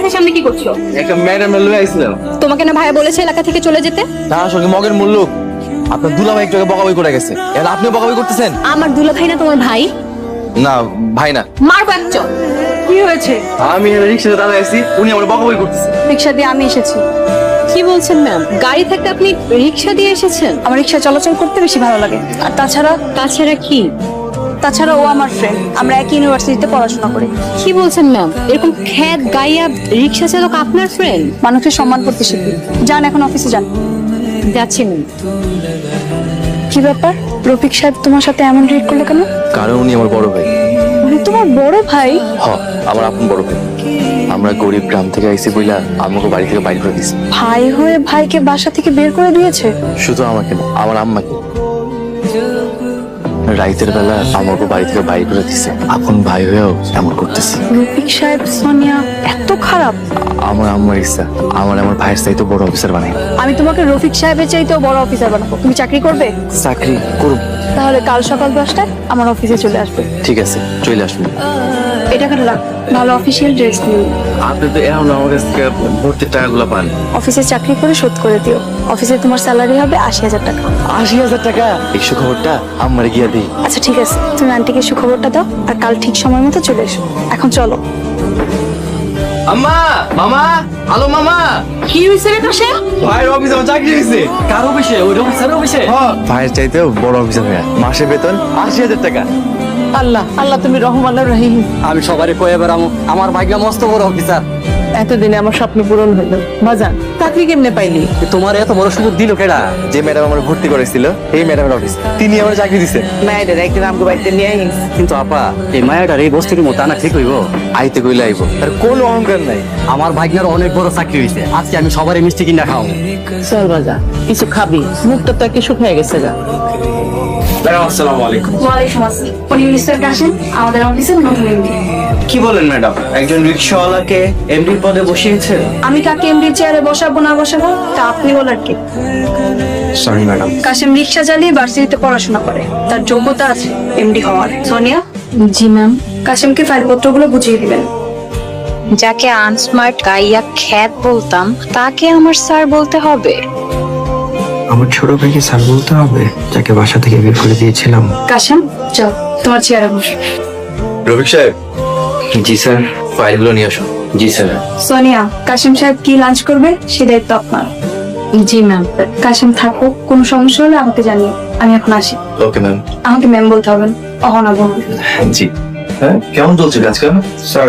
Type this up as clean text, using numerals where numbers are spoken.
অফিসের সামনে কি করছো? একটা ম্যাডাম লয়ে আইছিলাম। তোমাকে না ভাইয়া বলেছে এলাকা থেকে চলে যেতে? না আসলে মগের মূল্য আপনার দুলাভাই একটু আগে বকাবকি করে গেছে, এবার আপনিও বকাবকি করতেছেন। আমার দুলা ভাই না তোমার ভাই? না ভাই না। মারবো একজন। কি হয়েছে? আমি রিক্সাতে দাঁড়ায় আছি, উনি আমার বকাবকি করতেছে। রিক্সা দিয়ে আমি এসেছি। কি বলছেন ম্যাম? গাড়ি থাকতে আপনি রিক্সা দিয়ে এসেছেন? আমার রিক্সা চলাচল করতে বেশি ভালো লাগে। আর তাছাড়া কি? তাছাড়া ও আমার ফ্রেন্ড, আমরা একই ইউনিভার্সিটিতে পড়াশোনা করি। কি বলছেন ম্যাম? এরকম খ্যাত গাইয়া রিক্সা চালক আপনার ফ্রেন্ড? মানুষের সম্মান করতে শিখি। যান এখন অফিসে যান। যাচ্ছি ম্যাম। কি ব্যাপার, রফিক সাহেব তোমার সাথে এমন রিট করলো কেন? কারণ উনি আমার বড় ভাই। উনি তোমার বড় ভাই? হ, আমার আপন বড় ভাই। আমরা গরিব গ্রাম থেকে আইছি বইলা আমাকে বাড়ি থেকে বাইর করে দিছে। ভাই হয়ে ভাইকে বাসা থেকে বের করে দিয়েছে? শুধু আমাকে না, আমার আম্মাকে। রাইতের বেলা আমাকে বাড়ি থেকে বাইর করে দিছে। আপন ভাই হয়েও এমন করতেছে। রফিক সাহেব সোনিয়া এত খারাপ? আমার আম্মার ইচ্ছা আমার ভাইয়ের চাইতে বড় অফিসার বানাই। আমি তোমাকে রফিক সাহেবের চাইতেও বড় অফিসার বানাবো। তুমি চাকরি করবে? চাকরি করব। তাহলে কাল সকাল 10টায় আমার অফিসে চলে আসবে। ঠিক আছে, চলে আসুন। এটা কেন রাখ, ভালো অফিসিয়াল ড্রেস নিও। আপনি তো এখন আমার কাছ থেকে ভর্তির টাকাগুলো পান। অফিসে চাকরি করে শোধ করে দিও। অফিসে তোমার স্যালারি হবে 80,000 টাকা। 80,000 টাকা? এই সুখবরটা আমার গিয়া দিই। আচ্ছা ঠিক আছে, তুমি আন্টিকে সুখবরটা দাও আর কাল ঠিক সময় মতো চলে এসো। এখন চলো। আম্মা, মামা, হ্যালো মামা। কি হয়েছে রে কাশেম? ভাইয়ের অফিসে আমার চাকরি হয়েছে। কার অফিসে? ওই অফিসারের অফিসে? ভাইয়ের চাইতেও বড় অফিসার হয়ে মাসে বেতন 80,000 টাকা। আল্লাহ আল্লাহ, তুমি রহমান রহিম। আমি সবারই কয়ে বেড়ামো আমার ভাগ্য মস্ত বড় অফিসার। এতদিনে আমার স্বপ্ন পূরণ হলো। বাজান, চাকরি কেমনে পাইলি? তোমার এত বড় সুযোগ দিল কেডা? যে ম্যাডাম আমার ভর্তি করেছিল এই ম্যাডামের অফিস, তিনি আমার চাকরি দিচ্ছেন। মায়ের একদিন আমাকে বাড়িতে নিয়ে আইস। কিন্তু আপা, এই মায়াটার এই বস্তির মতো আনা ঠিক হইব? আইতে কইলে আইব, আর কোনো অহংকার নাই। আমার ভাগ্যের অনেক বড় চাকরি হয়েছে, আজকে আমি সবারই মিষ্টি কিনা খাও। চল বাজা, কিছু খাবি, মুখটা তো একে শুকিয়ে গেছে গা। আসসালামু আলাইকুম। ওয়ালাইকুম আসসালাম। উনি মিস্টার কাশেম, আমাদের অফিসের নতুন এমডি। কি বলেন ম্যাডাম, একজন রিক্সাওয়ালাকে এমডি পদে বসিয়েছে? আমি কাকে এমডি চেয়ারে বসাবো না বসাবো তা আপনি বলার কি? Sorry madam. কাশেম রিক্সা চালিয়ে ভার্সিটিতে পড়াশোনা করে, তার যোগ্যতা আছে এমডি হওয়ার। সোনিয়া? জি ম্যাম। কাশেমকে ফাইলপত্রগুলো বুঝিয়ে দিবেন। যাকে আনস্মার্ট গাইয়া খ্যাত বলতাম তাকে আমার স্যার বলতে হবে? আমার ছোট ভাইকে স্যার বলতে হবে, যাকে বাসা থেকে বের করে দিয়েছিলাম? কাশেম চল, তোমার চেয়ারে বস। রফিক সাহেব। জি স্যার। ফাইলগুলো নিয়ে আসুন। জি স্যার। সোনিয়া, কাশেম সাহেব কি লাঞ্চ করবে সে দায়িত্ব আপনার। জি ম্যাম। কাশেম থাকো, কোনো সমস্যা হলে আমাকে জানিও। আমি এখন আসি। Okay ma'am. আমাকে ম্যাম বলতে হবে না, অহনা বলুন। জি। হ্যাঁ, কেমন চলছে কাজকাম? স্যার